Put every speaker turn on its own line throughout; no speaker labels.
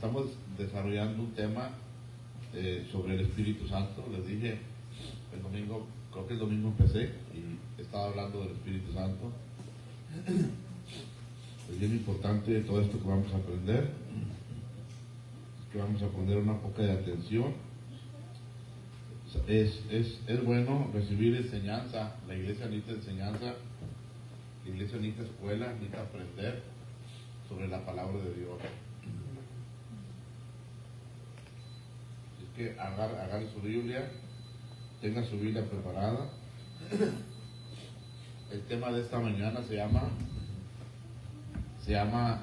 estamos desarrollando un tema sobre el Espíritu Santo. Les dije el domingo, creo que el domingo empecé y estaba hablando del Espíritu Santo. Es bien importante todo esto que vamos a aprender, que vamos a poner una poca de atención. Es bueno recibir enseñanza. La iglesia necesita enseñanza, la iglesia necesita escuela, necesita aprender sobre la palabra de Dios. Es que agarre su Biblia, tenga su Biblia preparada. El tema de esta mañana se llama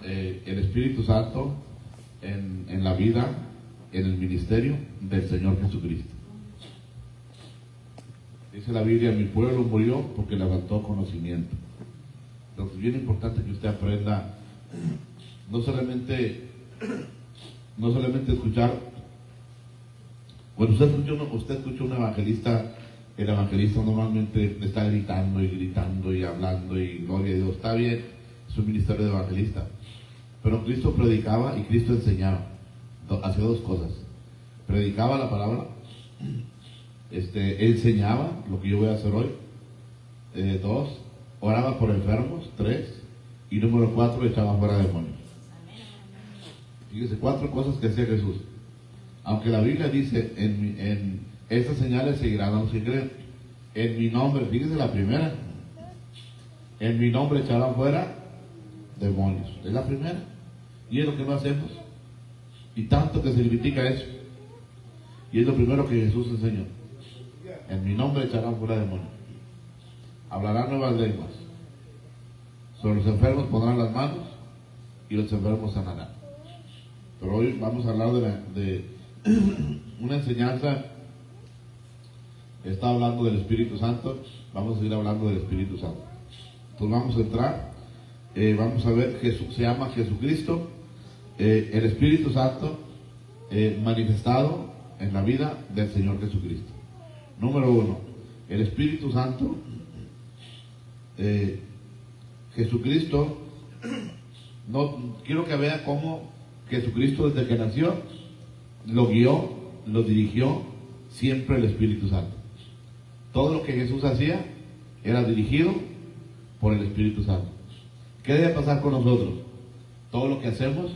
el Espíritu Santo en la vida, en el ministerio del Señor Jesucristo. Dice la Biblia: mi pueblo murió porque levantó conocimiento. Entonces es bien importante que usted aprenda no solamente escuchar. Cuando usted escucha un evangelista, el evangelista normalmente está gritando y hablando y gloria a Dios. Está bien, es un ministerio de evangelista. Pero Cristo predicaba y Cristo enseñaba. Hacía dos cosas: predicaba la palabra, enseñaba lo que yo voy a hacer hoy. 2, oraba por enfermos. 3, y número 4, echaba fuera demonios. Fíjese, 4 cosas que hacía Jesús. Aunque la Biblia dice, en estas señales seguirán a los que creen. En mi nombre, fíjese la primera, en mi nombre echarán fuera demonios. Es la primera. Y es lo que no hacemos. Y tanto que se critica eso. Y es lo primero que Jesús enseñó. En mi nombre echarán fuera demonios. Hablarán nuevas lenguas. Sobre los enfermos pondrán las manos y los enfermos sanarán. Pero hoy vamos a hablar de una enseñanza. Está hablando del Espíritu Santo. Vamos a seguir hablando del Espíritu Santo. Entonces vamos a entrar. Vamos a ver, se llama Jesucristo, el Espíritu Santo manifestado en la vida del Señor Jesucristo. Número 1, el Espíritu Santo. Jesucristo, no quiero que vea cómo Jesucristo desde que nació lo guió, lo dirigió siempre el Espíritu Santo. Todo lo que Jesús hacía era dirigido por el Espíritu Santo. ¿Qué debe pasar con nosotros? Todo lo que hacemos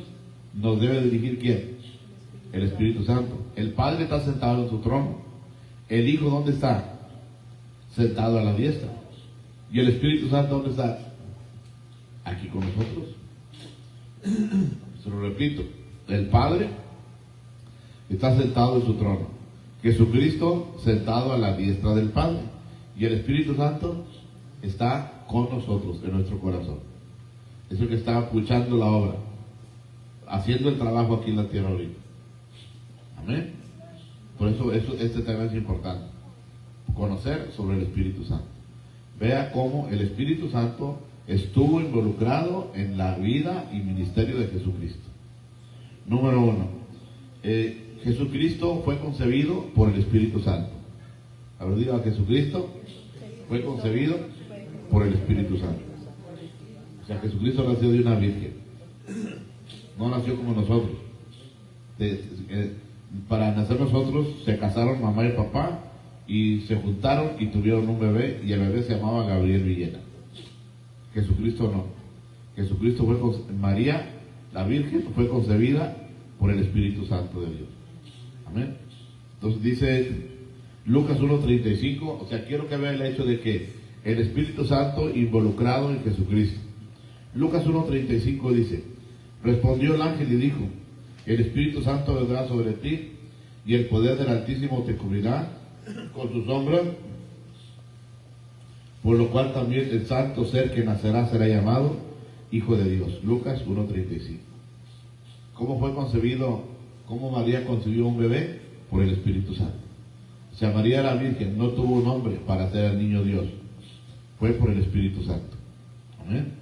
nos debe dirigir ¿quién? El Espíritu Santo. El Padre está sentado en su trono. El Hijo, ¿dónde está? Sentado a la diestra. ¿Y el Espíritu Santo dónde está? Aquí con nosotros. Se lo repito, el Padre está sentado en su trono, Jesucristo sentado a la diestra del Padre, y el Espíritu Santo está con nosotros en nuestro corazón. Es el que está puchando la obra, haciendo el trabajo aquí en la tierra ahorita. Amén. Por eso este tema es importante, conocer sobre el Espíritu Santo. Vea cómo el Espíritu Santo estuvo involucrado en la vida y ministerio de Jesucristo. Número 1, Jesucristo fue concebido por el Espíritu Santo. A ver, diga, Jesucristo fue concebido por el Espíritu Santo. O sea, Jesucristo nació de una virgen. No nació como nosotros. Para nacer nosotros se casaron mamá y papá y se juntaron y tuvieron un bebé, y el bebé se llamaba Gabriel Villena. Jesucristo no. Jesucristo María, la Virgen, fue concebida por el Espíritu Santo de Dios. Amén. Entonces dice Lucas 1:35, o sea, quiero que vea el hecho de que el Espíritu Santo involucrado en Jesucristo. Lucas 1:35 dice: respondió el ángel y dijo: el Espíritu Santo vendrá sobre ti, y el poder del Altísimo te cubrirá con su sombra, por lo cual también el santo ser que nacerá será llamado Hijo de Dios. Lucas 1:35. ¿Cómo fue concebido? ¿Cómo María concibió un bebé? Por el Espíritu Santo. O sea, María la Virgen no tuvo un hombre para ser el niño Dios. Fue por el Espíritu Santo. Amén.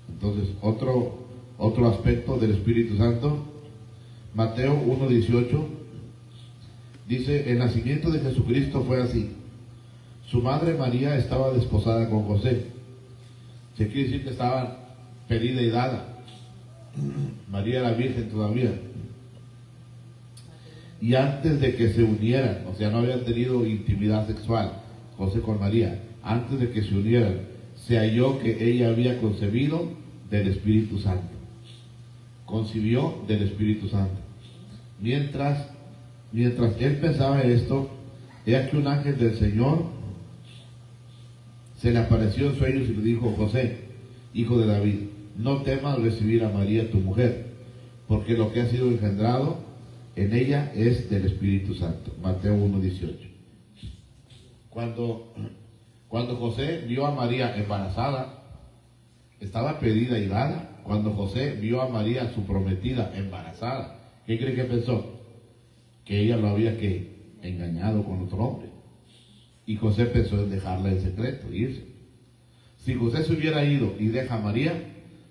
Entonces, otro aspecto del Espíritu Santo, Mateo 1:18, dice: el nacimiento de Jesucristo fue así. Su madre María estaba desposada con José. Se quiere decir que estaba pedida y dada. María era virgen todavía. Y antes de que se unieran, o sea, no habían tenido intimidad sexual, José con María, antes de que se unieran, se halló que ella había concebido del Espíritu Santo. Concibió del Espíritu Santo. Mientras él pensaba esto, he aquí un ángel del Señor se le apareció en sueños y le dijo: José, hijo de David, no temas recibir a María tu mujer, porque lo que ha sido engendrado en ella es del Espíritu Santo. Mateo 1:18. Cuando José vio a María embarazada, estaba pedida y dada. Cuando José vio a María, su prometida, embarazada, ¿qué cree que pensó? Que ella lo había engañado con otro hombre. Y José pensó en dejarla en secreto, irse. Si José se hubiera ido y deja a María,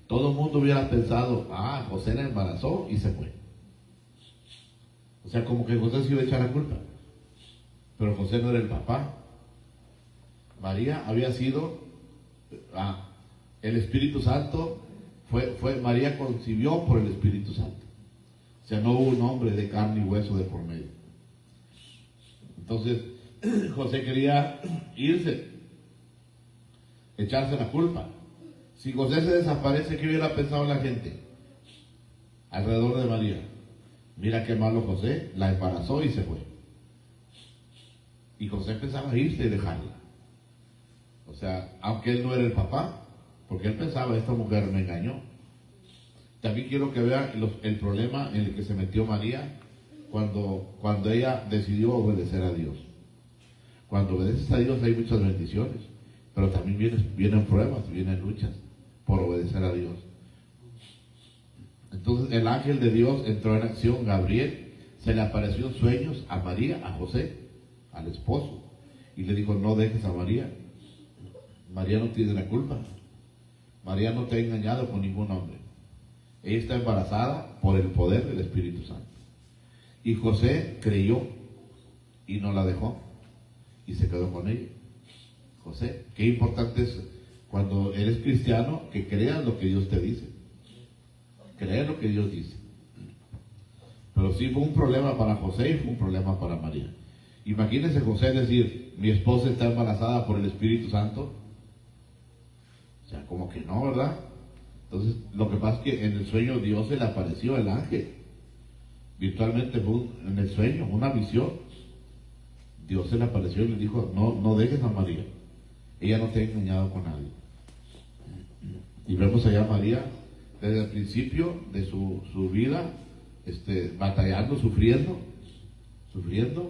todo el mundo hubiera pensado: José la embarazó y se fue. O sea, como que José se iba a echar la culpa. Pero José no era el papá. María había sido, el Espíritu Santo María concibió por el Espíritu Santo. O sea, no hubo un hombre de carne y hueso de por medio. Entonces, José quería irse, echarse la culpa. Si José se desaparece, ¿qué hubiera pensado la gente alrededor de María? Mira qué malo José, la embarazó y se fue. Y José pensaba irse y dejarla. O sea, aunque él no era el papá, porque él pensaba: esta mujer me engañó. También quiero que vean el problema en el que se metió María cuando ella decidió obedecer a Dios. Cuando obedeces a Dios hay muchas bendiciones, pero también vienen pruebas, vienen luchas por obedecer a Dios. Entonces el ángel de Dios entró en acción. Gabriel se le apareció en sueños a María, a José, al esposo, y le dijo: no dejes a María. María no tiene la culpa. María no te ha engañado con ningún hombre. Ella está embarazada por el poder del Espíritu Santo. Y José creyó y no la dejó y se quedó con ella. José, qué importante es cuando eres cristiano que creas lo que Dios te dice. Creer lo que Dios dice. Pero sí fue un problema para José y fue un problema para María. Imagínense José decir: mi esposa está embarazada por el Espíritu Santo. O sea, como que no, ¿verdad? Entonces, lo que pasa es que en el sueño Dios se le apareció el ángel. Virtualmente fue en el sueño, una visión. Dios se le apareció y le dijo: no dejes a María. Ella no te ha engañado con nadie. Y vemos allá a María desde el principio de su vida, batallando, sufriendo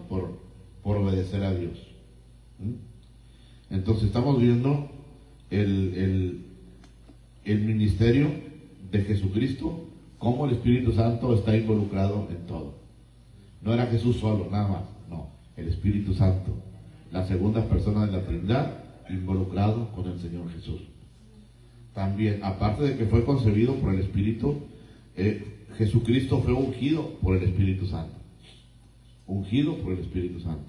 por obedecer a Dios. Entonces estamos viendo el ministerio de Jesucristo, cómo el Espíritu Santo está involucrado en todo. No era Jesús solo, nada más, no, el Espíritu Santo, la segunda persona de la Trinidad, involucrado con el Señor Jesús. También, aparte de que fue concebido por el Espíritu, Jesucristo fue ungido por el Espíritu Santo. Ungido por el Espíritu Santo.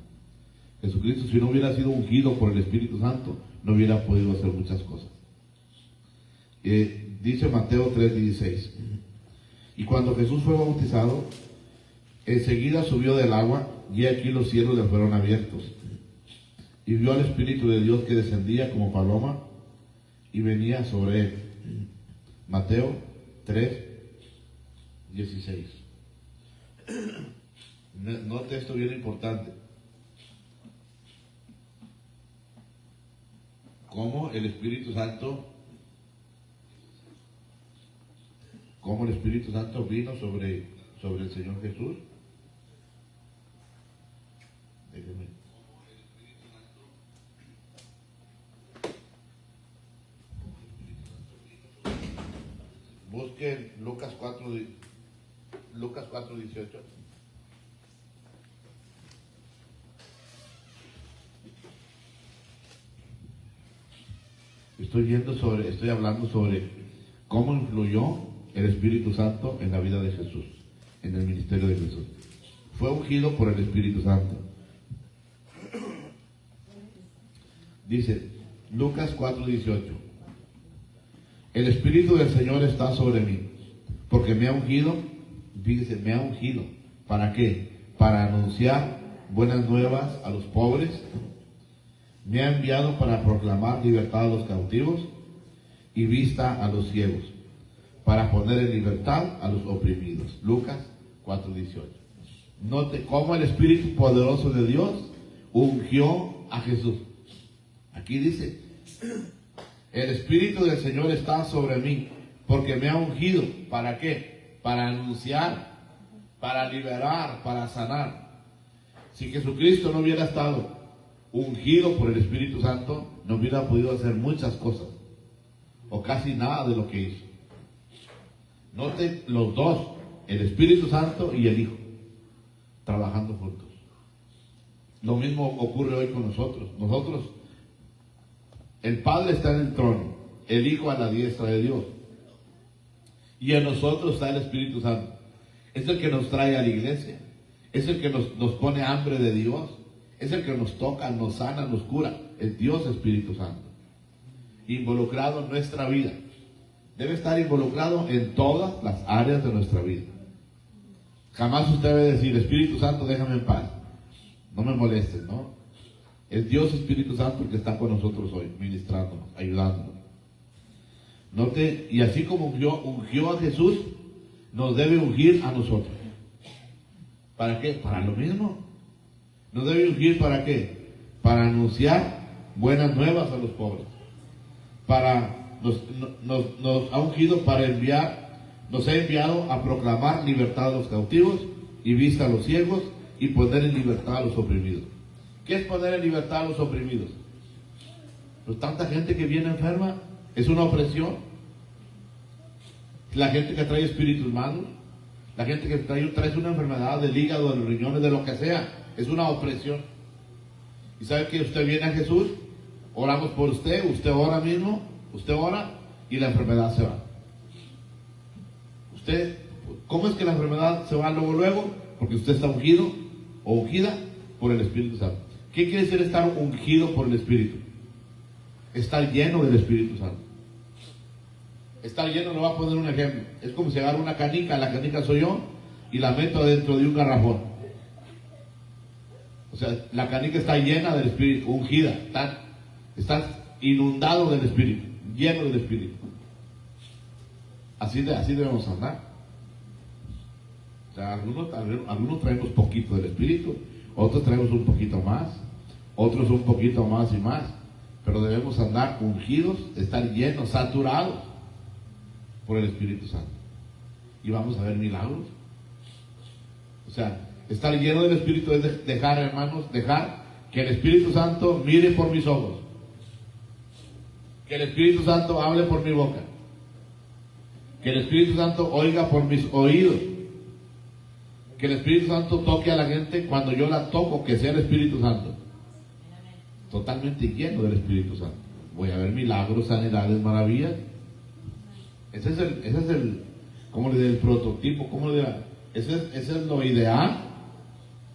Jesucristo, si no hubiera sido ungido por el Espíritu Santo, no hubiera podido hacer muchas cosas. Dice Mateo 3:16: y cuando Jesús fue bautizado, enseguida subió del agua, y aquí los cielos le fueron abiertos, y vio al Espíritu de Dios que descendía como paloma y venía sobre él. Mateo 3:16. Note esto bien importante. Cómo el Espíritu Santo vino sobre el Señor Jesús. Déjeme. Busquen Lucas 4:18. Estoy hablando sobre cómo influyó el Espíritu Santo en la vida de Jesús, en el ministerio de Jesús. Fue ungido por el Espíritu Santo. Dice Lucas 4:18: el Espíritu del Señor está sobre mí, porque me ha ungido, fíjese, me ha ungido. ¿Para qué? Para anunciar buenas nuevas a los pobres. Me ha enviado para proclamar libertad a los cautivos y vista a los ciegos, para poner en libertad a los oprimidos. Lucas 4:18. Note cómo el Espíritu poderoso de Dios ungió a Jesús. Aquí dice, el Espíritu del Señor está sobre mí, porque me ha ungido. ¿Para qué? Para anunciar, para liberar, para sanar. Si Jesucristo no hubiera estado ungido por el Espíritu Santo, no hubiera podido hacer muchas cosas, o casi nada de lo que hizo. Note los dos, el Espíritu Santo y el Hijo, trabajando juntos. Lo mismo ocurre hoy con nosotros. Nosotros, el Padre está en el trono, el Hijo a la diestra de Dios, y en nosotros está el Espíritu Santo. Es el que nos trae a la iglesia, es el que nos pone hambre de Dios, es el que nos toca, nos sana, nos cura. Es Dios Espíritu Santo, involucrado en nuestra vida. Debe estar involucrado en todas las áreas de nuestra vida. Jamás usted debe decir, Espíritu Santo, déjame en paz, no me molestes, ¿no? Es Dios Espíritu Santo el que está con nosotros hoy, ministrándonos, ayudándonos. Note, y así como ungió a Jesús, nos debe ungir a nosotros. ¿Para qué? Para lo mismo. Nos debe ungir ¿para qué? Para anunciar buenas nuevas a los pobres. Nos ha ungido para nos ha enviado a proclamar libertad a los cautivos y vista a los ciegos y poner en libertad a los oprimidos. ¿Qué es poner en libertad a los oprimidos? Pues tanta gente que viene enferma, es una opresión. La gente que trae espíritus malos, la gente que trae una enfermedad del hígado, de los riñones, de lo que sea, es una opresión. Y sabe que usted viene a Jesús, oramos por usted ora mismo, usted ora y la enfermedad se va. Usted, ¿cómo es que la enfermedad se va luego? Porque usted está ungido o ungida por el Espíritu Santo. ¿Qué quiere decir estar ungido por el Espíritu? Estar lleno del Espíritu Santo. Estar lleno, le voy a poner un ejemplo. Es como si agarro una canica, la canica soy yo, y la meto dentro de un garrafón. O sea, la canica está llena del Espíritu, ungida, está inundado del Espíritu, lleno del Espíritu. Así debemos andar. O sea, algunos traemos poquito del Espíritu, otros traemos un poquito más, otros un poquito más y más, pero debemos andar ungidos, estar llenos, saturados por el Espíritu Santo. Y vamos a ver milagros. O sea, estar lleno del Espíritu es dejar, hermanos, dejar que el Espíritu Santo mire por mis ojos, que el Espíritu Santo hable por mi boca, que el Espíritu Santo oiga por mis oídos, que el Espíritu Santo toque a la gente cuando yo la toco, que sea el Espíritu Santo. Totalmente lleno del Espíritu Santo. Voy a ver milagros, sanidades, maravillas. Ese es el ¿cómo le diré? El prototipo, ¿cómo le dirá? Ese es lo ideal,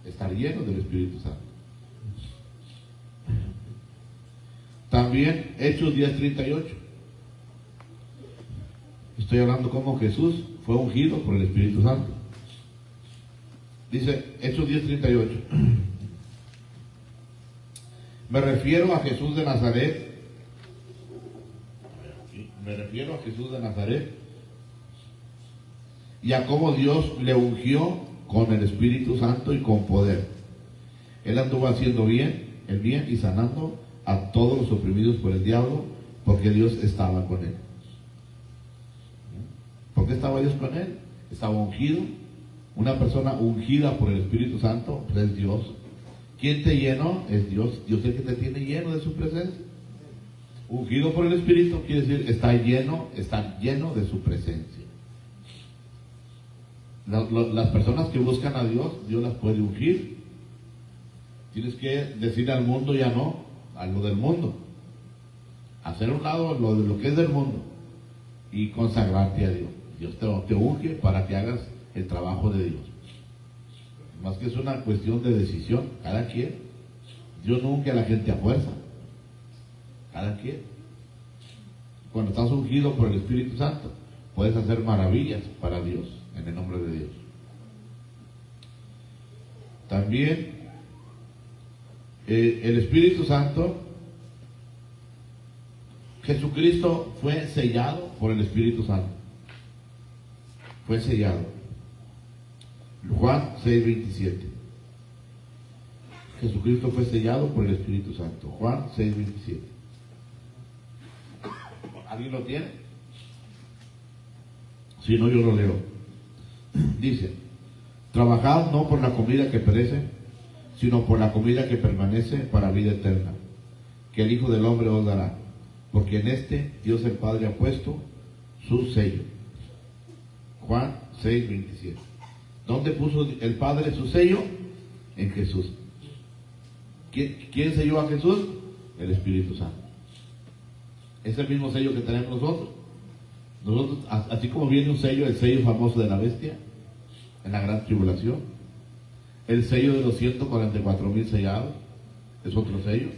estar lleno del Espíritu Santo. También Hechos 10:38. Estoy hablando como Jesús fue ungido por el Espíritu Santo. Dice Hechos 10:38. Me refiero a Jesús de Nazaret. Me refiero a Jesús de Nazaret y a cómo Dios le ungió con el Espíritu Santo y con poder. Él anduvo haciendo el bien y sanando a todos los oprimidos por el diablo, porque Dios estaba con él. ¿Por qué estaba Dios con él? Estaba ungido. Una persona ungida por el Espíritu Santo es Dios. ¿Quién te llenó? Es Dios. Dios es el que te tiene lleno de su presencia. Ungido por el Espíritu quiere decir está lleno de su presencia. Las personas que buscan a Dios, Dios las puede ungir. Tienes que decir al mundo ya no, a lo del mundo. Hacer a un lado lo que es del mundo y consagrarte a Dios. Dios te unge para que hagas el trabajo de Dios. Más que es una cuestión de decisión, cada quien. Dios no unge a la gente a fuerza. Cada quien. Cuando estás ungido por el Espíritu Santo, puedes hacer maravillas para Dios, en el nombre de Dios. También el Espíritu Santo, Jesucristo fue sellado por el Espíritu Santo. Fue sellado. Juan 6:27. Jesucristo fue sellado por el Espíritu Santo. Juan 6:27. ¿Alguien lo tiene? Si no, yo lo leo. Dice: trabajad no por la comida que perece, sino por la comida que permanece para vida eterna, que el Hijo del Hombre os dará, porque en este Dios el Padre ha puesto su sello. Juan 6:27. ¿Dónde puso el Padre su sello? En Jesús. ¿Quién selló a Jesús? El Espíritu Santo. Es el mismo sello que tenemos nosotros. Nosotros, así como viene un sello, el sello famoso de la bestia, en la gran tribulación, el sello de los 144,000 sellados, es otro sello.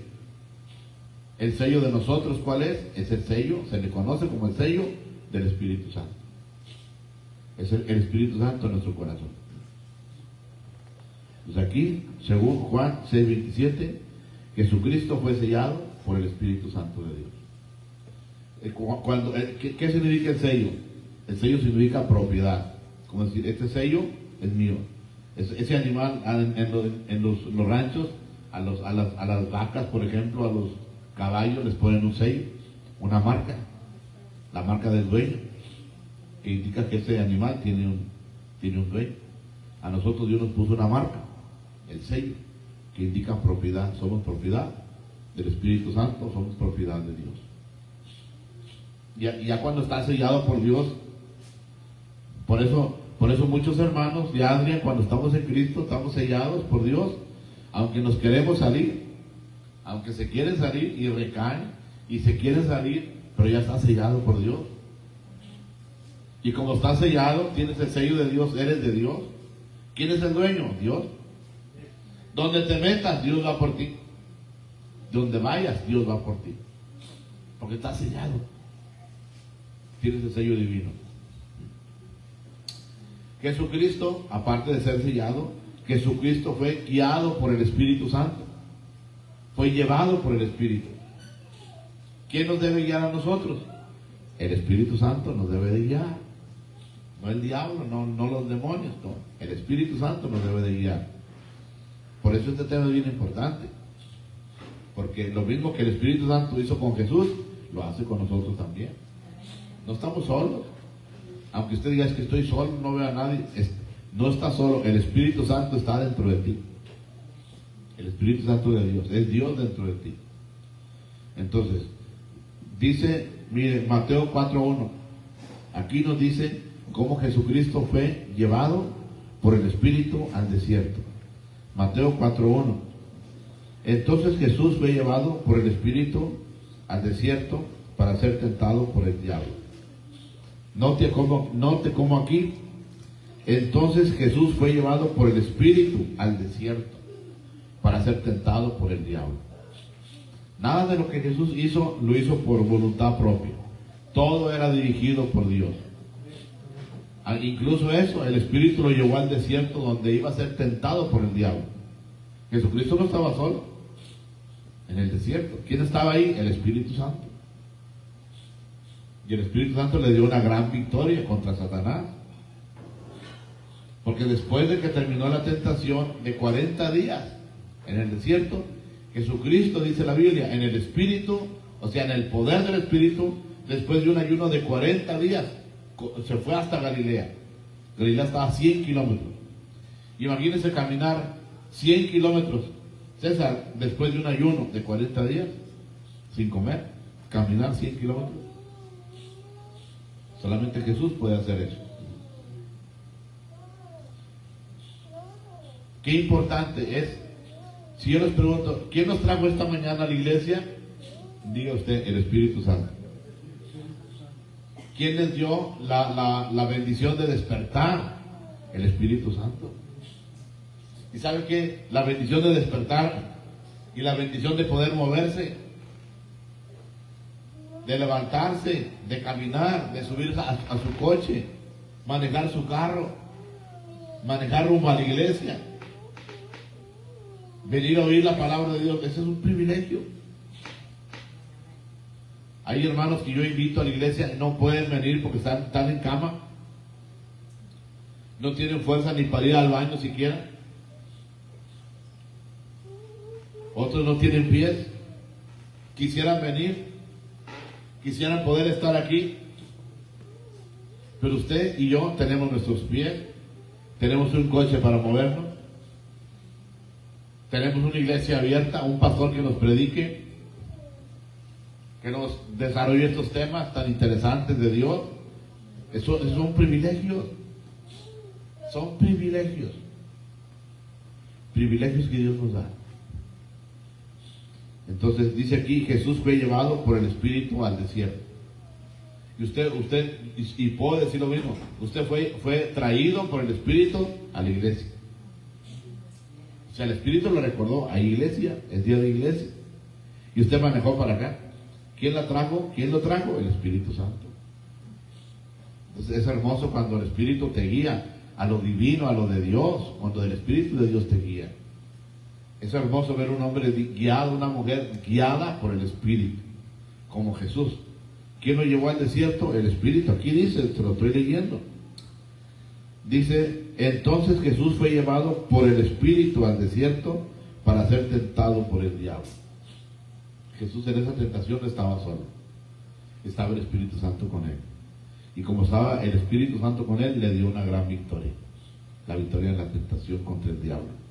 El sello de nosotros, ¿cuál es? Es el sello, se le conoce como el sello del Espíritu Santo. Es el Espíritu Santo en nuestro corazón. Pues aquí, según Juan 6:27, Jesucristo fue sellado por el Espíritu Santo de Dios. ¿Qué significa el sello? El sello significa propiedad. Como decir, este sello es mío. Ese animal en los ranchos, a las vacas, por ejemplo, a los caballos les ponen un sello, una marca, la marca del dueño, que indica que ese animal tiene un dueño. A nosotros Dios nos puso una marca, el sello, que indica propiedad. Somos propiedad del Espíritu Santo, somos propiedad de Dios. Ya cuando está sellado por Dios, por eso muchos hermanos, ya Adrián, cuando estamos en Cristo, estamos sellados por Dios, aunque nos queremos salir, aunque se quieren salir y recaen, y se quieren salir, pero ya está sellado por Dios. Y como está sellado, tienes el sello de Dios, eres de Dios. ¿Quién es el dueño? Dios. Donde te metas, Dios va por ti. Donde vayas, Dios va por ti. Porque está sellado. Tienes el sello divino. Jesucristo, aparte de ser sellado, Jesucristo fue guiado por el Espíritu Santo. Fue llevado por el Espíritu. ¿Quién nos debe guiar a nosotros? El Espíritu Santo nos debe de guiar. No el diablo, no los demonios, no. El Espíritu Santo nos debe de guiar. Por eso este tema es bien importante. Porque lo mismo que el Espíritu Santo hizo con Jesús, lo hace con nosotros también. No estamos solos. Aunque usted diga, es que estoy solo, no veo a nadie. No está solo. El Espíritu Santo está dentro de ti. El Espíritu Santo de Dios. Es Dios dentro de ti. Entonces, dice, mire, Mateo 4:1. Aquí nos dice cómo Jesucristo fue llevado por el Espíritu al desierto. Mateo 4:1. Entonces Jesús fue llevado por el Espíritu al desierto para ser tentado por el diablo. Note cómo aquí. Entonces Jesús fue llevado por el Espíritu al desierto para ser tentado por el diablo. Nada de lo que Jesús hizo, lo hizo por voluntad propia. Todo era dirigido por Dios. Incluso eso, el Espíritu lo llevó al desierto donde iba a ser tentado por el diablo. Jesucristo no estaba solo en el desierto. ¿Quién estaba ahí? El Espíritu Santo. Y el Espíritu Santo le dio una gran victoria contra Satanás. Porque después de que terminó la tentación de 40 días en el desierto, Jesucristo, dice la Biblia, en el Espíritu, o sea, en el poder del Espíritu, después de un ayuno de 40 días, se fue hasta Galilea. Galilea estaba a 100 kilómetros. Imagínense caminar 100 kilómetros. César, después de un ayuno de 40 días, sin comer, caminar 100 kilómetros. Solamente Jesús puede hacer eso. Qué importante es. Si yo les pregunto, ¿quién nos trajo esta mañana a la iglesia? Diga usted, el Espíritu Santo. ¿Quién les dio la bendición de despertar? El Espíritu Santo. ¿Y sabe qué? La bendición de despertar y la bendición de poder moverse de levantarse, de caminar, de subir a su coche, manejar su carro, manejar rumbo a la iglesia, venir a oír la palabra de Dios. Ese es un privilegio. Hay hermanos que yo invito a la iglesia y no pueden venir porque están en cama, no tienen fuerza ni para ir al baño siquiera. Otros no tienen pies, quisieran venir, quisieran poder estar aquí, pero usted y yo tenemos nuestros pies, tenemos un coche para movernos, tenemos una iglesia abierta, un pastor que nos predique, que nos desarrolle estos temas tan interesantes de Dios. Eso son privilegios, son privilegios que Dios nos da. Entonces dice aquí, Jesús fue llevado por el Espíritu al desierto. Y y puedo decir lo mismo, usted fue traído por el Espíritu a la iglesia. O sea, el Espíritu lo recordó, hay iglesia, es día de iglesia. Y usted manejó para acá. ¿Quién la trajo? ¿Quién lo trajo? El Espíritu Santo. Entonces es hermoso cuando el Espíritu te guía a lo divino, a lo de Dios, cuando el Espíritu de Dios te guía. Es hermoso ver un hombre guiado, una mujer guiada por el Espíritu, como Jesús. ¿Quién lo llevó al desierto? El Espíritu. Aquí dice, te lo estoy leyendo. Dice, entonces Jesús fue llevado por el Espíritu al desierto para ser tentado por el diablo. Jesús en esa tentación no estaba solo, estaba el Espíritu Santo con él. Y como estaba el Espíritu Santo con él, le dio una gran victoria. La victoria en la tentación contra el diablo.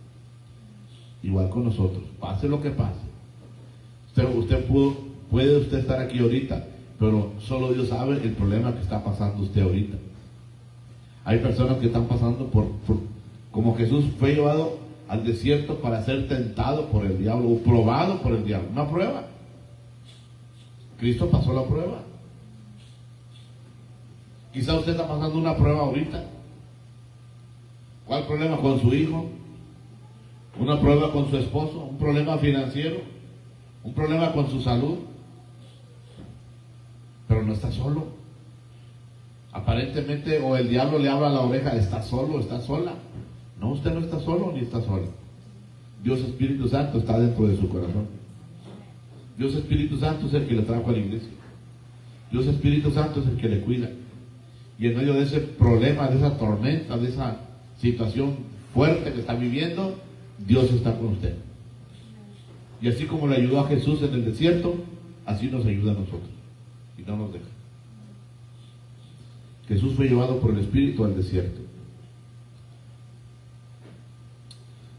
Igual con nosotros, pase lo que pase. Puede estar aquí ahorita, pero solo Dios sabe el problema que está pasando usted ahorita. Hay personas que están pasando como Jesús fue llevado al desierto para ser tentado por el diablo o probado por el diablo. Una prueba. Cristo pasó la prueba. Quizá usted está pasando una prueba ahorita. ¿Cuál problema con su hijo? Una prueba con su esposo, un problema financiero, un problema con su salud. Pero no está solo. Aparentemente, o el diablo le habla a la oreja, está solo, está sola. No, usted no está solo ni está sola. Dios Espíritu Santo está dentro de su corazón. Dios Espíritu Santo es el que le trajo a la iglesia. Dios Espíritu Santo es el que le cuida. Y en medio de ese problema, de esa tormenta, de esa situación fuerte que está viviendo, Dios está con usted. Y así como le ayudó a Jesús en el desierto, así nos ayuda a nosotros. Y no nos deja. Jesús fue llevado por el Espíritu al desierto.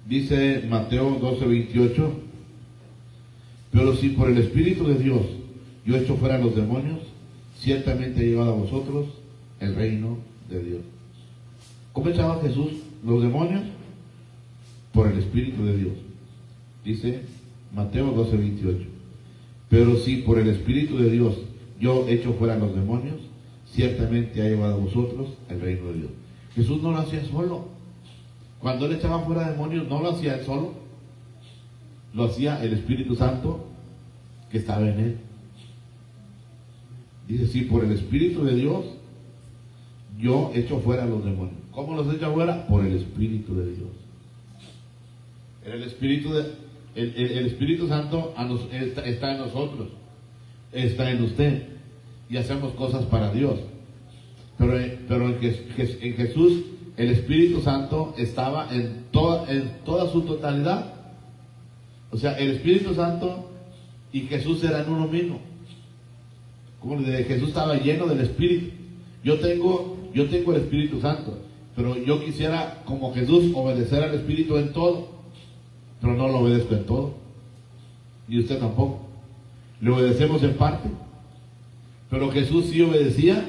Dice Mateo 12:28, pero si por el Espíritu de Dios yo echo fuera a los demonios, ciertamente he llevado a vosotros el reino de Dios. ¿Cómo echaba Jesús los demonios? Por el Espíritu de Dios. Dice Mateo 12:28, pero si por el Espíritu de Dios yo echo fuera a los demonios, ciertamente ha llevado a vosotros el reino de Dios. Jesús no lo hacía solo. Cuando él echaba fuera demonios, no lo hacía él solo. Lo hacía el Espíritu Santo que estaba en él. Dice, sí, por el Espíritu de Dios, yo echo fuera a los demonios. ¿Cómo los echo fuera? Por el Espíritu de Dios. El Espíritu Santo está en nosotros, está en usted. Y hacemos cosas para Dios. Pero en Jesús, el Espíritu Santo estaba en toda su totalidad. O sea, el Espíritu Santo y Jesús eran uno mismo. Como Jesús estaba lleno del Espíritu. Yo tengo el Espíritu Santo, pero yo quisiera, como Jesús, obedecer al Espíritu en todo, pero no lo obedezco en todo. Y usted tampoco. Le obedecemos en parte. Pero Jesús sí obedecía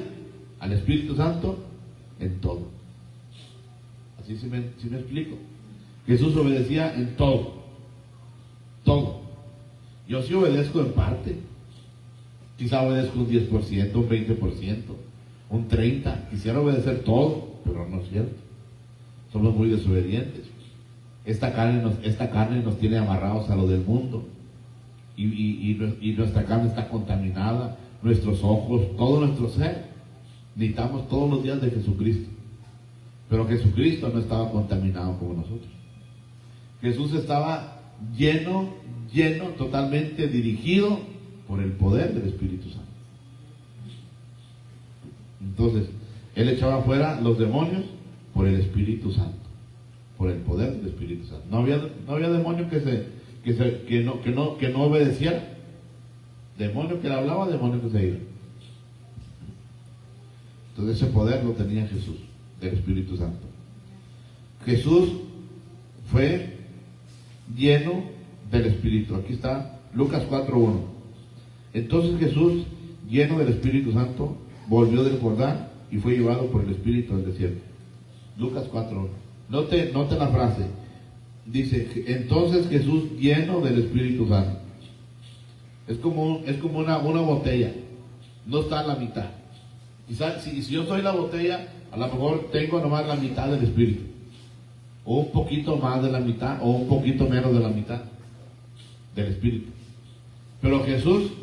al Espíritu Santo en todo. Así sí me explico. Jesús obedecía en todo. Todo. Yo sí obedezco en parte. Quizá obedezco un 10%, un 20%, un 30%. Quisiera obedecer todo, pero no es cierto. Somos muy desobedientes. Esta carne nos tiene amarrados a lo del mundo. Y nuestra carne está contaminada nuestros ojos, todo nuestro ser. Necesitamos todos los días de Jesucristo. Pero Jesucristo no estaba contaminado como nosotros. Jesús estaba lleno, totalmente dirigido por el poder del Espíritu Santo. Entonces, Él echaba fuera los demonios por el Espíritu Santo, por el poder del Espíritu Santo. No había demonio que no obedeciera. Demonio que le hablaba, demonio que se iba. Entonces ese poder lo tenía Jesús, del Espíritu Santo. Jesús fue lleno del Espíritu. Aquí está Lucas 4:1. Entonces Jesús, lleno del Espíritu Santo, volvió del Jordán y fue llevado por el Espíritu al desierto. Lucas 4:1. Note la frase. Dice, entonces Jesús, lleno del Espíritu Santo. Es como una botella. No está a la mitad. Quizás si yo soy la botella, a lo mejor tengo nomás la mitad del Espíritu. O un poquito más de la mitad, o un poquito menos de la mitad del Espíritu. Pero Jesús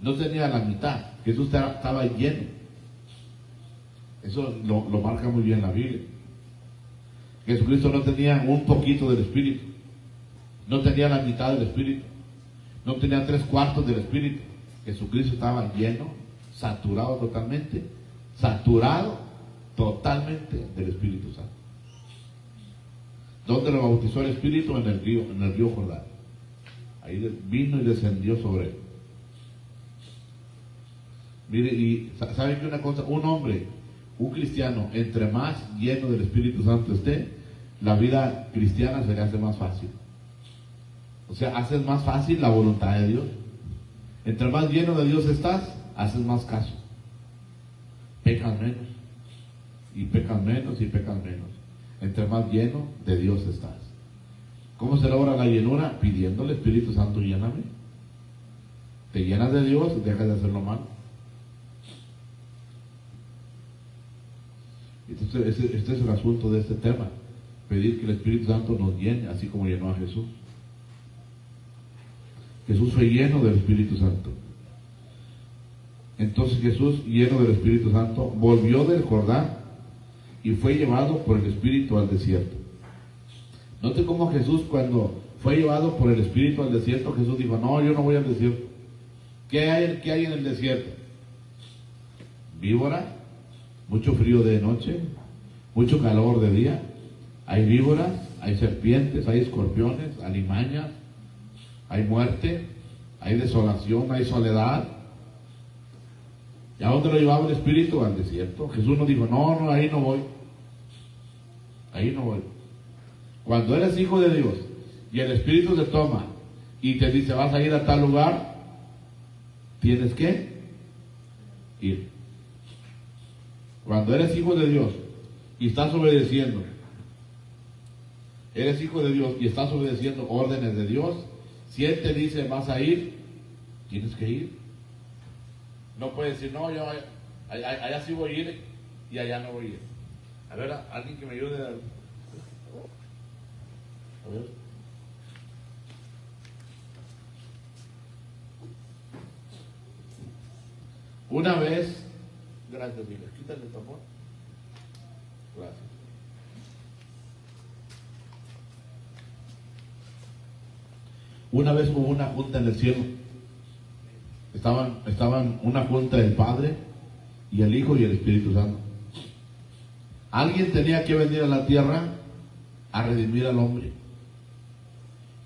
no tenía la mitad. Jesús estaba lleno. Eso lo marca muy bien la Biblia. Jesucristo no tenía un poquito del Espíritu. No tenía la mitad del Espíritu. No tenía 3/4 del Espíritu. Jesucristo estaba lleno, saturado totalmente del Espíritu Santo. ¿Dónde lo bautizó el Espíritu? En el río Jordán. Ahí vino y descendió sobre él. Mire, y ¿saben qué una cosa? Un hombre, un cristiano, entre más lleno del Espíritu Santo esté, la vida cristiana se le hace más fácil. O sea, haces más fácil la voluntad de Dios. Entre más lleno de Dios estás, haces más caso. Pecas menos. Y pecas menos y pecas menos. Entre más lleno de Dios estás. ¿Cómo se logra la llenura? Pidiendo al Espíritu Santo, lléname. Te llenas de Dios y dejas de hacer lo malo. Entonces, este es el asunto de este tema. Pedir que el Espíritu Santo nos llene, así como llenó a Jesús. Jesús fue lleno del Espíritu Santo. Entonces Jesús, lleno del Espíritu Santo, volvió del Jordán y fue llevado por el Espíritu al desierto. Note cómo Jesús, cuando fue llevado por el Espíritu al desierto, Jesús dijo, no, yo no voy al desierto. ¿Qué hay en el desierto? Víbora, mucho frío de noche, mucho calor de día. Hay víboras, hay serpientes, hay escorpiones, alimañas, hay muerte, hay desolación, hay soledad. ¿Y a dónde lo llevaba el Espíritu? Al desierto. Jesús no dijo, no, ahí no voy. Ahí no voy. Cuando eres hijo de Dios y el Espíritu te toma y te dice, vas a ir a tal lugar, tienes que ir. Cuando eres hijo de Dios y estás obedeciendo, eres hijo de Dios y estás obedeciendo órdenes de Dios, si Él te dice, vas a ir, tienes que ir. No puedes decir, no, yo allá sí voy a ir y allá no voy a ir. A ver, alguien que me ayude a ver. Una vez, gracias, Miguel, quítale el tambor. Gracias. Una vez hubo una junta en el cielo. Estaban una junta del Padre y el Hijo y el Espíritu Santo. Alguien tenía que venir a la tierra a redimir al hombre,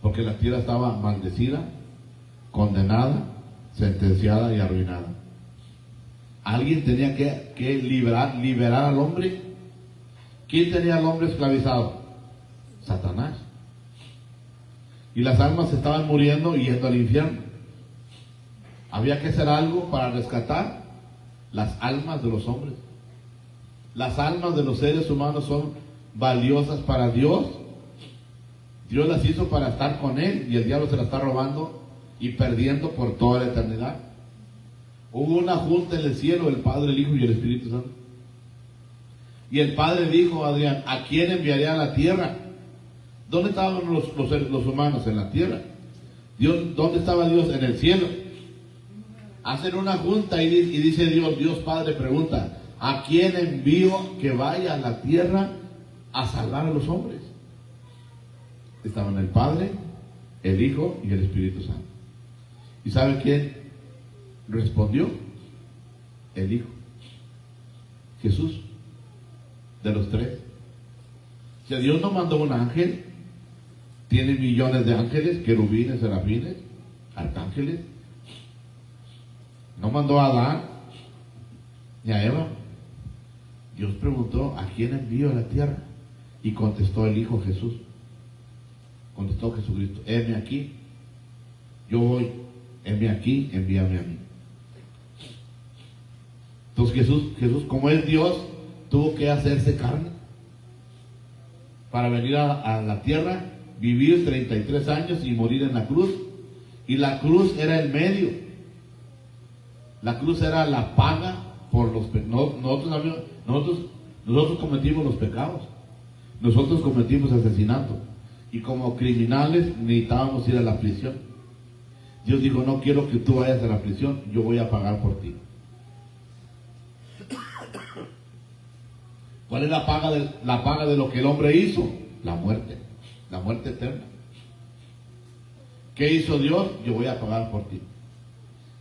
porque la tierra estaba maldecida, condenada, sentenciada y arruinada. Alguien tenía que liberar al hombre. ¿Quién tenía al hombre esclavizado? Satanás. Y las almas estaban muriendo y yendo al infierno. Había que hacer algo para rescatar las almas de los hombres. Las almas de los seres humanos son valiosas para Dios. Dios las hizo para estar con Él y el diablo se las está robando y perdiendo por toda la eternidad. Hubo una junta en el cielo, el Padre, el Hijo y el Espíritu Santo. Y el Padre dijo a Adrián, ¿a quién enviaré a la tierra? ¿Dónde estaban los humanos? En la tierra. ¿Dónde estaba Dios? En el cielo. hacen una junta y dice Dios Padre pregunta, ¿a quién envío que vaya a la tierra a salvar a los hombres? Estaban el Padre, el Hijo y el Espíritu Santo. ¿Y sabe quién respondió? El Hijo, Jesús, de los tres. Si Dios no mandó un ángel, tiene millones de ángeles, querubines, serafines, arcángeles. No mandó a Adán ni a Eva. Dios preguntó, ¿a quién envío a la tierra? Y contestó el Hijo Jesús. Contestó Jesucristo, heme aquí, yo voy, heme aquí, envíame a mí. Entonces Jesús, como es Dios, tuvo que hacerse carne para venir a la tierra, vivir 33 años y morir en la cruz. Y la cruz era el medio. La cruz era la paga por los pecados. Nosotros cometimos los pecados. Nosotros cometimos asesinato. Y como criminales necesitábamos ir a la prisión. Dios dijo, no quiero que tú vayas a la prisión, yo voy a pagar por ti. ¿Cuál es la paga de lo que el hombre hizo? La muerte eterna. ¿Qué hizo Dios? Yo voy a pagar por ti.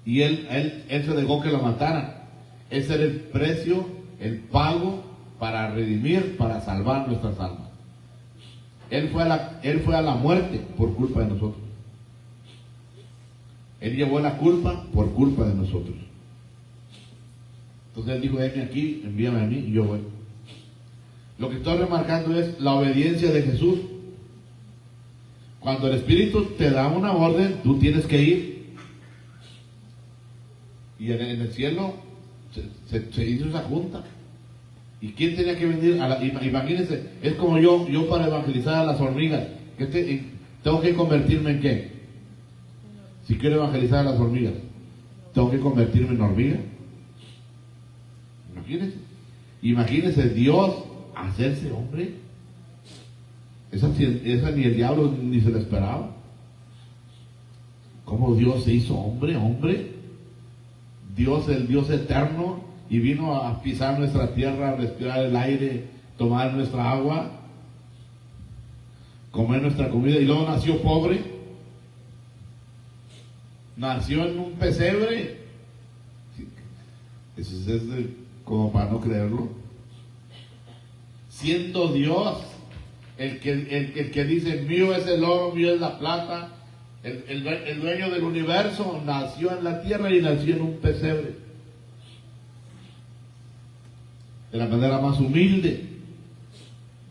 Y él se dejó que lo mataran. Ese era el precio, el pago para redimir, para salvar nuestras almas. Él fue a la muerte por culpa de nosotros. Él llevó la culpa por culpa de nosotros. Entonces él dijo, heme aquí, envíame a mí y yo voy. Lo que estoy remarcando es la obediencia de Jesús. Cuando el Espíritu te da una orden, tú tienes que ir. Y en el cielo se hizo esa junta. ¿Y quién tenía que venir? Imagínense, es como yo para evangelizar a las hormigas. ¿Tengo que convertirme en qué? Si quiero evangelizar a las hormigas, ¿tengo que convertirme en hormiga? Imagínense Dios hacerse hombre. Esa ni el diablo ni se la esperaba. ¿Cómo Dios se hizo hombre? Dios, el Dios eterno, y vino a pisar nuestra tierra, a respirar el aire, tomar nuestra agua, comer nuestra comida, y luego nació pobre. Nació en un pesebre. Eso es como para no creerlo. Siendo Dios, el que dice, mío es el oro, mío es la plata, el dueño del universo, nació en la tierra y nació en un pesebre. De la manera más humilde.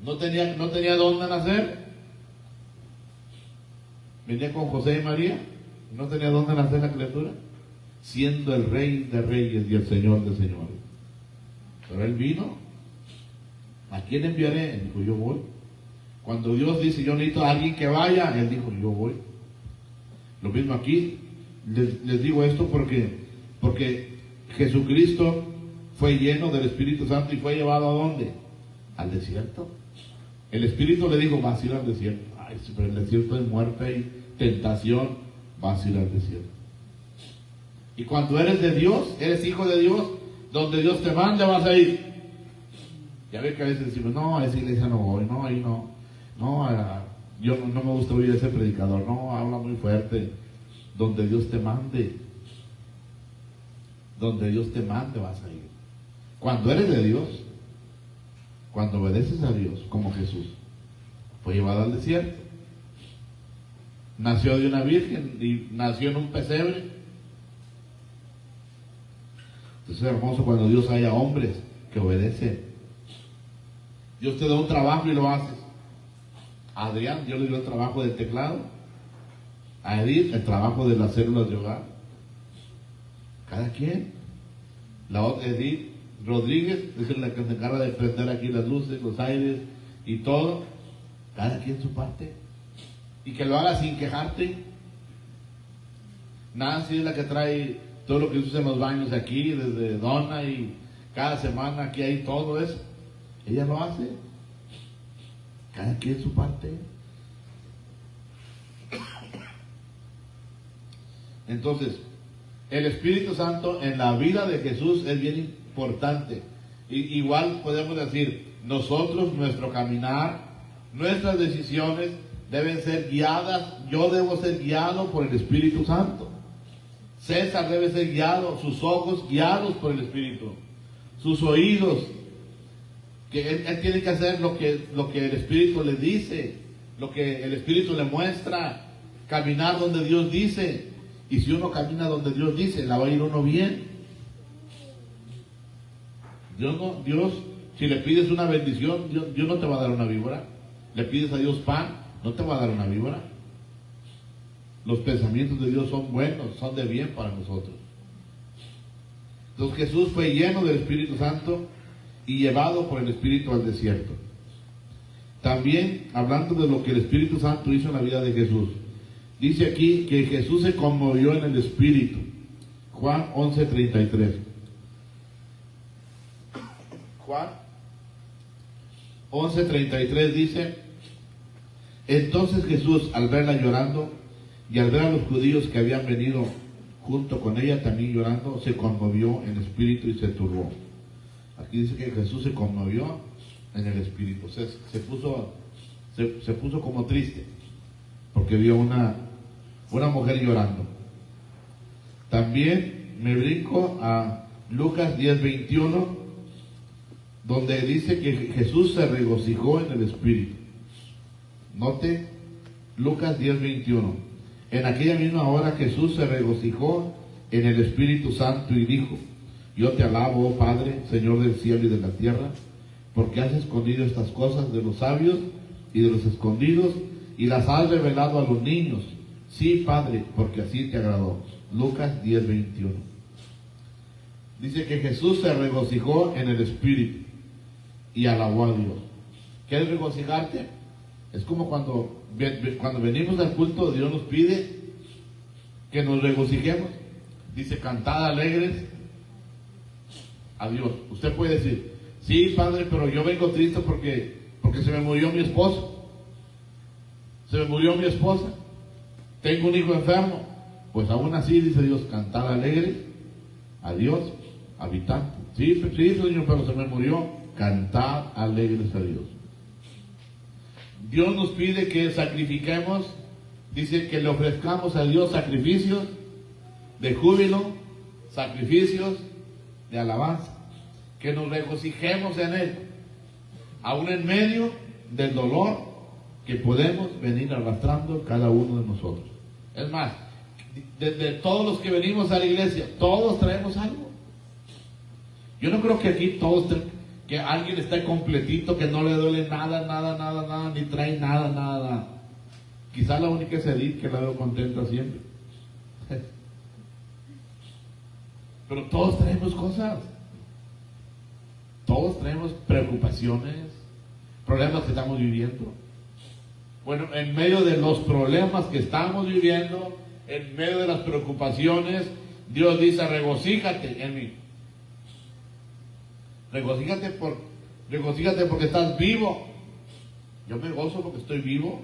No tenía dónde nacer. Venía con José y María. No tenía dónde nacer la criatura. Siendo el Rey de Reyes y el Señor de Señores. Pero Él vino. ¿A quién enviaré? Él dijo, yo voy. Cuando Dios dice, yo necesito a alguien que vaya, Él dijo, yo voy. Lo mismo aquí. Les digo esto porque Jesucristo fue lleno del Espíritu Santo y fue llevado ¿a dónde? Al desierto. El Espíritu le dijo, vas a ir al desierto. Ay, pero el desierto es muerte y tentación, vas a ir al desierto. Y cuando eres de Dios, eres hijo de Dios, donde Dios te mande vas a ir. Ya ves que a veces decimos, no, a esa iglesia no voy, no, ahí no. No, yo no me gusta oír a ese predicador, no, habla muy fuerte. Donde Dios te mande. Donde Dios te mande vas a ir. Cuando eres de Dios, cuando obedeces a Dios, como Jesús, fue llevado al desierto. Nació de una virgen y nació en un pesebre. Entonces es hermoso cuando Dios haya hombres que obedecen. Dios te da un trabajo y lo haces. A Adrián, Dios le dio el trabajo del teclado. A Edith, el trabajo de las células de hogar. Cada quien. La otra, Edith Rodríguez, es la que se encarga de prender aquí las luces, los aires y todo. Cada quien su parte. Y que lo haga sin quejarte. Nancy es la que trae todo lo que se usa en los baños aquí, desde dona, y cada semana aquí hay todo eso. Ella lo hace. Cada quien su parte. Entonces, El Espíritu Santo en la vida de Jesús es bien importante. Igual podemos decir, nosotros, nuestro caminar, nuestras decisiones deben ser guiadas. Yo debo ser guiado por el Espíritu Santo. César debe ser guiado, sus ojos guiados por el Espíritu, sus oídos, que él tiene que hacer lo que el Espíritu le dice, lo que el Espíritu le muestra, caminar donde Dios dice. Y si uno camina donde Dios dice, la va a ir uno bien. Dios, si le pides una bendición, Dios no te va a dar una víbora. Le pides a Dios pan, no te va a dar una víbora. Los pensamientos de Dios son buenos, son de bien para nosotros. Entonces Jesús fue lleno del Espíritu Santo y llevado por el Espíritu al desierto. También, hablando de lo que el Espíritu Santo hizo en la vida de Jesús, dice aquí que Jesús se conmovió en el Espíritu. Juan 11:33. Juan 11:33 dice: entonces Jesús, al verla llorando y al ver a los judíos que habían venido junto con ella también llorando, se conmovió en espíritu y se turbó. Aquí dice que Jesús se conmovió en el espíritu, se puso como triste porque vio una mujer llorando. También me brinco a Lucas 10:21, donde dice que Jesús se regocijó en el espíritu. Note Lucas 10:21. En aquella misma hora Jesús se regocijó en el Espíritu Santo y dijo: yo te alabo, oh Padre, Señor del cielo y de la tierra, porque has escondido estas cosas de los sabios y de los escondidos y las has revelado a los niños. Sí, Padre, porque así te agradó. Lucas 10:21. Dice que Jesús se regocijó en el Espíritu y alabó a Dios. ¿Quieres regocijarte? Es como cuando venimos al culto, Dios nos pide que nos regocijemos. Dice: cantad alegres a Dios. Usted puede decir: sí, Padre, pero yo vengo triste porque se me murió mi esposo, se me murió mi esposa, tengo un hijo enfermo. Pues aún así, dice Dios, cantad alegres a Dios, habitante. Sí, Señor, pero se me murió. Cantad alegres a Dios. Dios nos pide que sacrifiquemos, dice que le ofrezcamos a Dios sacrificios de júbilo, sacrificios de alabanza, que nos regocijemos en Él, aún en medio del dolor que podemos venir arrastrando cada uno de nosotros. Es más, de todos los que venimos a la iglesia, todos traemos algo. Yo no creo que aquí todos que alguien esté completito, que no le duele nada, ni trae nada. Quizá la única es Edith, que la veo contenta siempre. Pero todos traemos cosas. Todos traemos preocupaciones, problemas que estamos viviendo. Bueno, en medio de los problemas que estamos viviendo, en medio de las preocupaciones, Dios dice: regocíjate en mí. Regocíjate porque estás vivo. Yo me gozo porque estoy vivo.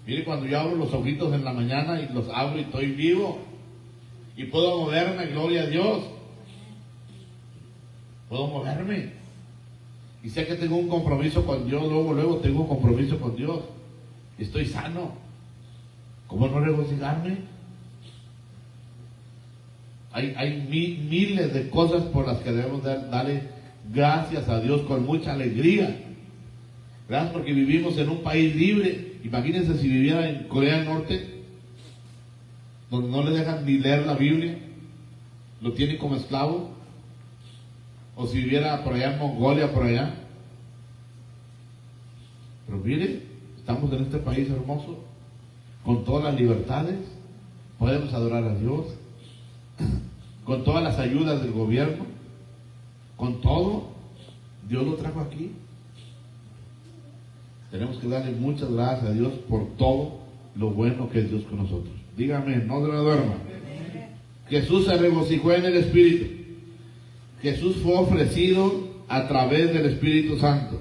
Mire, cuando yo abro los ojitos en la mañana y los abro y estoy vivo y puedo moverme, gloria a Dios. Puedo moverme y sé que tengo un compromiso con Dios. Luego tengo un compromiso con Dios. Estoy sano. ¿Cómo no regocijarme? Hay miles de cosas por las que debemos darle gracias a Dios con mucha alegría. Gracias porque vivimos en un país libre. Imagínense si viviera en Corea del Norte, donde no le dejan ni leer la Biblia, lo tienen como esclavo. O si viviera por allá en Mongolia, por allá. Pero mire, estamos en este país hermoso, con todas las libertades, podemos adorar a Dios, con todas las ayudas del gobierno, con todo. Dios lo trajo aquí. Tenemos que darle muchas gracias a Dios por todo lo bueno que es Dios con nosotros. Dígame, no me duerma. Jesús se regocijó en el Espíritu. Jesús fue ofrecido a través del Espíritu Santo.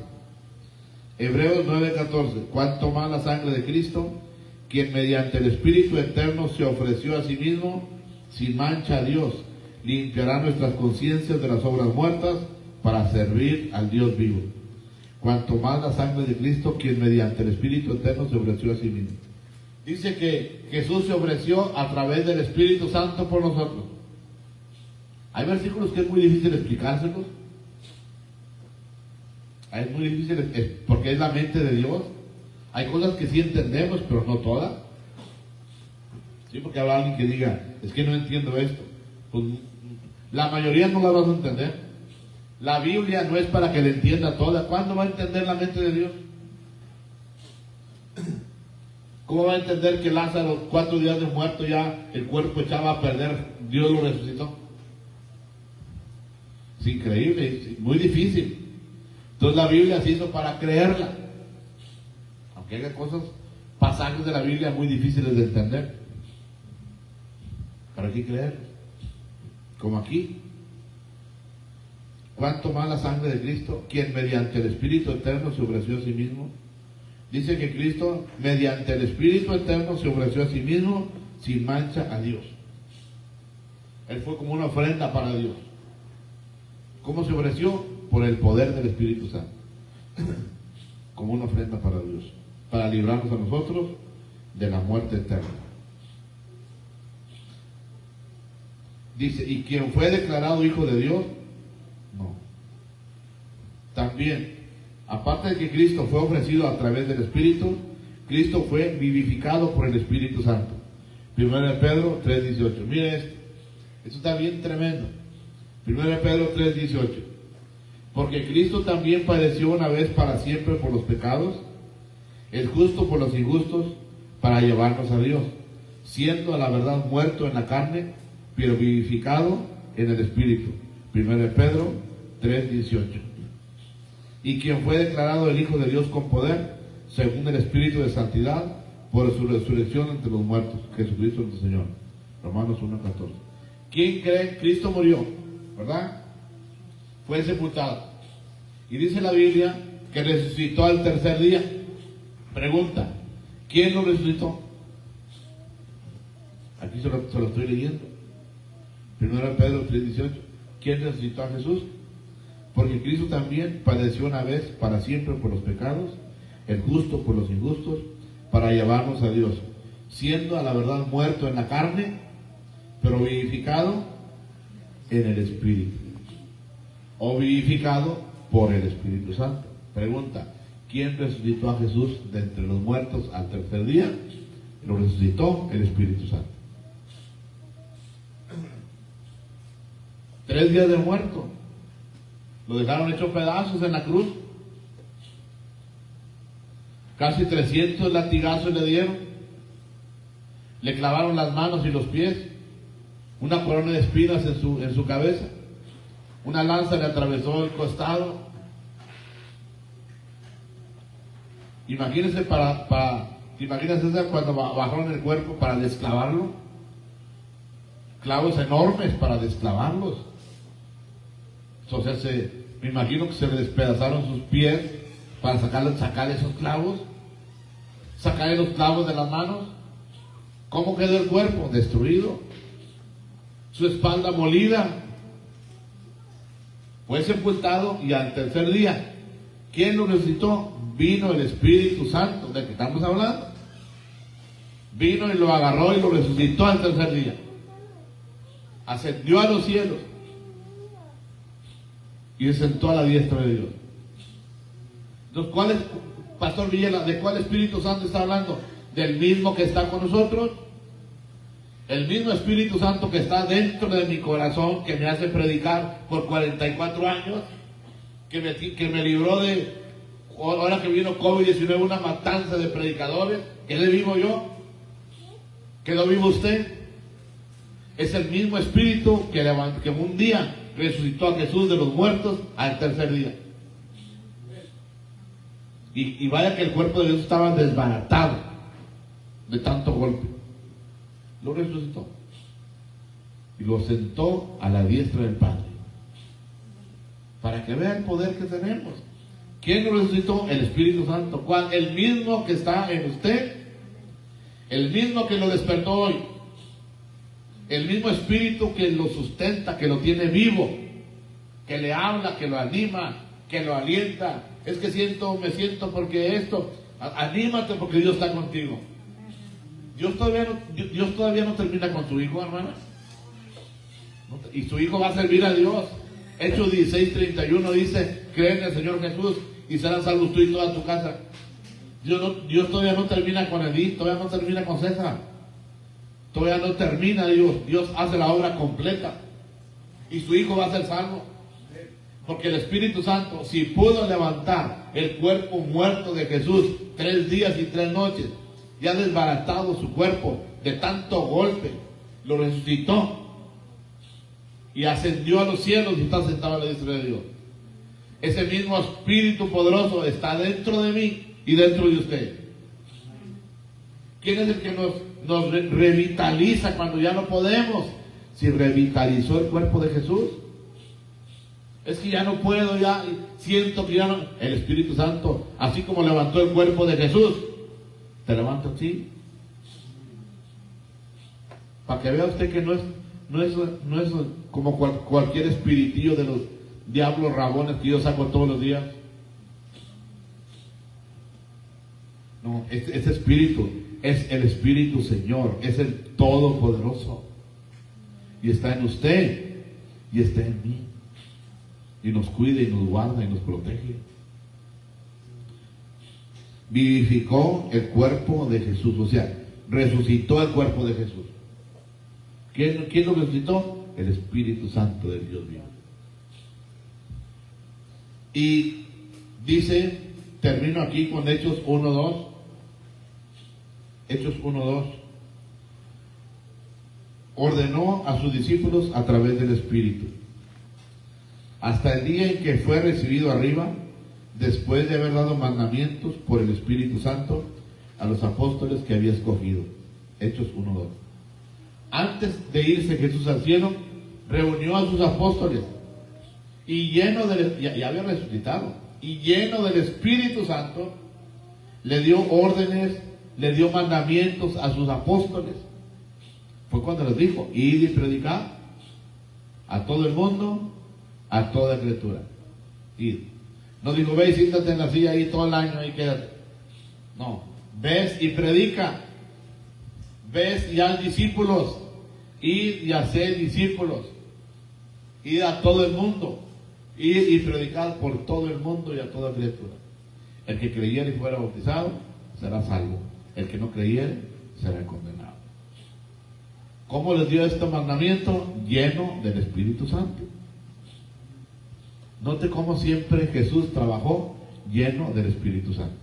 Hebreos 9:14. Cuánto más la sangre de Cristo, quien mediante el Espíritu eterno se ofreció a sí mismo sin mancha a Dios. Limpiará nuestras conciencias de las obras muertas para servir al Dios vivo. Cuanto más la sangre de Cristo, quien mediante el Espíritu Eterno se ofreció a sí mismo. Dice que Jesús se ofreció a través del Espíritu Santo por nosotros. Hay versículos que es muy difícil explicárselos. Es muy difícil porque es la mente de Dios. Hay cosas que sí entendemos, pero no todas. Sí, porque habrá alguien que diga, es que no entiendo esto. Pues la mayoría no la vas a entender. La Biblia no es para que la entienda toda. ¿Cuándo va a entender la mente de Dios? ¿Cómo va a entender que Lázaro, 4 días de muerto, ya el cuerpo echaba a perder, Dios lo resucitó? Es increíble, es muy difícil. Entonces la Biblia se hizo para creerla. Aunque haya cosas, pasajes de la Biblia muy difíciles de entender. ¿Para qué creer? Como aquí. ¿Cuánto más la sangre de Cristo, quien mediante el Espíritu Eterno se ofreció a sí mismo? Dice que Cristo, mediante el Espíritu Eterno, se ofreció a sí mismo sin mancha a Dios. Él fue como una ofrenda para Dios. ¿Cómo se ofreció? Por el poder del Espíritu Santo. Como una ofrenda para Dios. Para librarnos a nosotros de la muerte eterna. Dice, ¿y quien fue declarado hijo de Dios? No. También, aparte de que Cristo fue ofrecido a través del Espíritu, Cristo fue vivificado por el Espíritu Santo. 1 Pedro 3:18. Mire esto. Esto está bien tremendo. 1 Pedro 3:18. Porque Cristo también padeció una vez para siempre por los pecados, el justo por los injustos, para llevarnos a Dios, siendo a la verdad muerto en la carne, pero vivificado en el Espíritu. 1 Pedro 3:18. Y quien fue declarado el Hijo de Dios con poder, según el Espíritu de santidad, por su resurrección entre los muertos, Jesucristo nuestro Señor. Romanos 1:14. ¿Quién cree? Cristo murió, ¿verdad? Fue sepultado. Y dice la Biblia que resucitó al tercer día. Pregunta, ¿quién lo resucitó? Aquí se lo estoy leyendo. 1 Pedro 3:18. ¿Quién resucitó a Jesús? Porque Cristo también padeció una vez para siempre por los pecados, el justo por los injustos, para llevarnos a Dios, siendo a la verdad muerto en la carne, pero vivificado en el Espíritu. O vivificado por el Espíritu Santo. Pregunta, ¿quién resucitó a Jesús de entre los muertos al tercer día? Lo resucitó el Espíritu Santo. 3 días de muerto. Lo dejaron hecho pedazos en la cruz. Casi 300 latigazos le dieron. Le clavaron las manos y los pies. Una corona de espinas en su cabeza. Una lanza le atravesó el costado. Imagínense imagínense cuando bajaron el cuerpo para desclavarlo. Clavos enormes para desclavarlos. Entonces me imagino que se le despedazaron sus pies para sacar esos clavos. Sacarle los clavos de las manos. ¿Cómo quedó el cuerpo? Destruido. Su espalda molida. Fue sepultado y al tercer día, ¿quién lo resucitó? Vino el Espíritu Santo, del que estamos hablando. Vino y lo agarró y lo resucitó al tercer día. Ascendió a los cielos y se sentó a la diestra de Dios. Entonces, Pastor Villela, ¿de cuál Espíritu Santo está hablando? ¿Del mismo que está con nosotros? El mismo Espíritu Santo que está dentro de mi corazón, que me hace predicar por 44 años, que me libró de, ahora que vino COVID-19, una matanza de predicadores. ¿Qué le vivo yo? ¿Qué lo vivo usted? Es el mismo Espíritu que un día resucitó a Jesús de los muertos al tercer día. Y vaya que el cuerpo de Jesús estaba desbaratado de tanto golpe. Lo resucitó y lo sentó a la diestra del Padre, para que vea el poder que tenemos. ¿Quién lo resucitó? El Espíritu Santo. ¿Cuál? El mismo que está en usted, el mismo que lo despertó hoy, El mismo espíritu que lo sustenta, que lo tiene vivo, que le habla, que lo anima, que lo alienta. Es que me siento porque esto. Anímate porque Dios está contigo. Dios todavía no termina con su hijo, hermana. Y su hijo va a servir a Dios. Hechos 16:31 dice: cree en el Señor Jesús y serán salvos tú y toda tu casa. Dios todavía no termina con Edith, todavía no termina con César. Todavía no termina Dios. Dios hace la obra completa. Y su hijo va a ser salvo. Porque el Espíritu Santo, si pudo levantar el cuerpo muerto de Jesús 3 días y 3 noches, y ha desbaratado su cuerpo de tanto golpe, lo resucitó y ascendió a los cielos y está sentado a la diestra de Dios. Ese mismo Espíritu poderoso está dentro de mí y dentro de usted. ¿Quién es el que nos revitaliza cuando ya no podemos? Si revitalizó el cuerpo de Jesús. Es que ya no puedo, ya siento que ya no. El Espíritu Santo, así como levantó el cuerpo de Jesús, te levanta a ti. Para que vea usted que no es como cualquier espiritillo de los diablos rabones que yo saco todos los días. No, ese espíritu es el Espíritu Señor, es el Todopoderoso. Y está en usted y está en mí. Y nos cuida y nos guarda y nos protege. Vivificó el cuerpo de Jesús, o sea, resucitó el cuerpo de Jesús. ¿Quién lo resucitó? El Espíritu Santo del Dios vivo. Y dice, termino aquí con Hechos 1:2. Hechos 1:2. Ordenó a sus discípulos a través del Espíritu, hasta el día en que fue recibido arriba, después de haber dado mandamientos por el Espíritu Santo a los apóstoles que había escogido. Hechos 1:2. Antes de irse Jesús al cielo, reunió a sus apóstoles y ya había resucitado, y lleno del Espíritu Santo, le dio órdenes, le dio mandamientos a sus apóstoles. Fue cuando les dijo: id y predicad a todo el mundo, a toda criatura. Id. No dijo: ve y siéntate en la silla ahí todo el año y quédate. No, ves y predica. Ves y haz discípulos. Id y haced discípulos. Id a todo el mundo. Id y predicad por todo el mundo y a toda criatura. El que creyere y fuera bautizado será salvo. El que no creyere será condenado. ¿Cómo les dio este mandamiento? Lleno del Espíritu Santo. Note cómo siempre Jesús trabajó lleno del Espíritu Santo.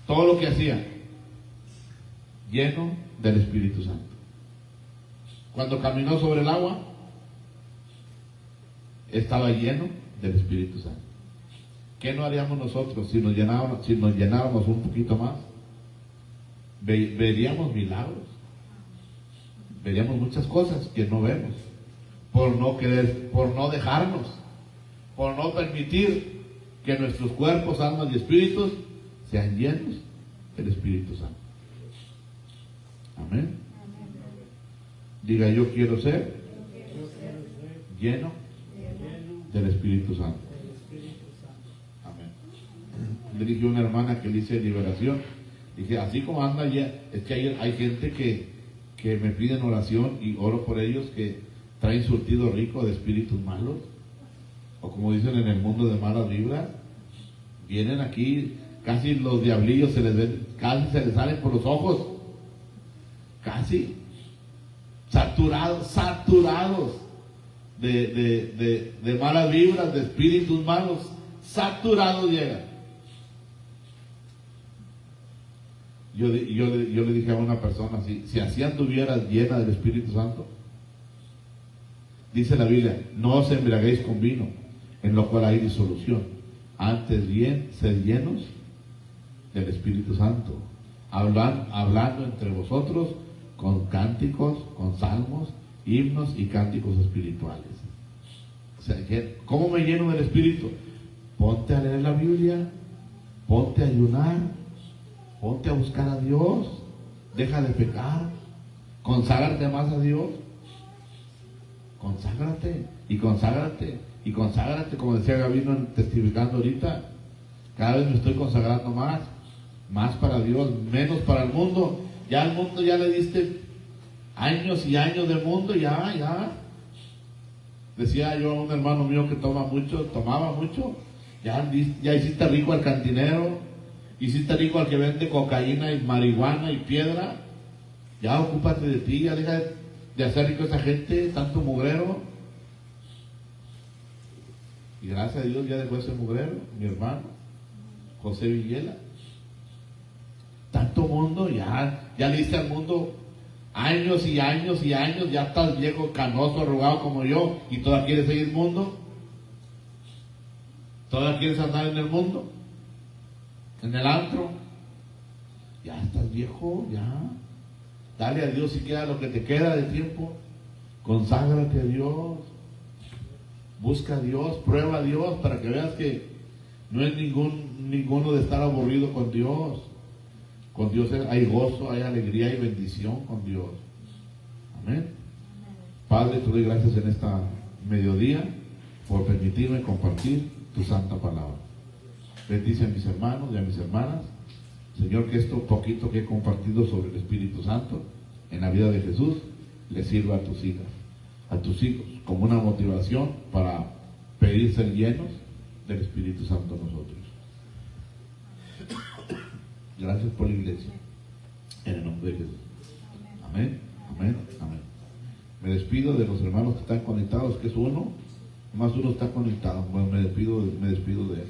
Todo lo que hacía, lleno del Espíritu Santo. Cuando caminó sobre el agua, estaba lleno del Espíritu Santo. ¿Qué no haríamos nosotros si nos llenáramos un poquito más? Veríamos milagros. Veríamos muchas cosas que no vemos. Por no querer, por no dejarnos, por no permitir que nuestros cuerpos, almas y espíritus sean llenos del Espíritu Santo. Amén. Diga: yo quiero ser lleno del Espíritu Santo. Amén. Le dije a una hermana que le hice liberación, dije: así como anda ya, es que hay gente que me piden oración y oro por ellos, que traen surtido rico de espíritus malos, o como dicen en el mundo de malas vibras, vienen aquí, casi los diablillos casi se les salen por los ojos, casi saturados de malas vibras, de espíritus malos, saturados llegan. Yo le dije a una persona: si así anduvieras llena del Espíritu Santo, dice la Biblia, no os embriaguéis con vino, en lo cual hay disolución. Antes bien, sed llenos del Espíritu Santo, hablando entre vosotros con cánticos, con salmos, himnos y cánticos espirituales. O sea, ¿cómo me lleno del Espíritu? Ponte a leer la Biblia, ponte a ayunar, ponte a buscar a Dios, deja de pecar, Conságrate más a Dios. Conságrate y conságrate y conságrate, como decía Gabino testificando ahorita. Cada vez me estoy consagrando más para Dios, menos para el mundo. Ya al mundo ya le diste años y años de mundo, ya. Decía yo a un hermano mío que tomaba mucho, ya hiciste rico al cantinero, hiciste rico al que vende cocaína y marihuana y piedra. Ya ocúpate de ti, ya deja de hacer rico a esa gente, tanto mugrero. Y gracias a Dios ya dejó ese mugrero, mi hermano José Villela. Tanto mundo, ya le diste al mundo años y años y años, ya estás viejo, canoso, arrugado como yo, y todavía quieres seguir mundo. Todavía quieres andar en el mundo, en el antro. Ya estás viejo, ya. Dale a Dios si queda lo que te queda de tiempo. Conságrate a Dios. Busca a Dios, prueba a Dios para que veas que no es ninguno de estar aburrido con Dios. Con Dios hay gozo, hay alegría y bendición con Dios. Amén. Padre, te doy gracias en esta mediodía por permitirme compartir tu santa palabra. Bendice a mis hermanos y a mis hermanas. Señor, que esto poquito que he compartido sobre el Espíritu Santo en la vida de Jesús le sirva a tus hijas, a tus hijos, como una motivación para pedir ser llenos del Espíritu Santo nosotros. Gracias por la iglesia, en el nombre de Jesús. Amén, amén, amén. Me despido de los hermanos que están conectados, que es uno, más uno está conectado. Bueno, me despido de él.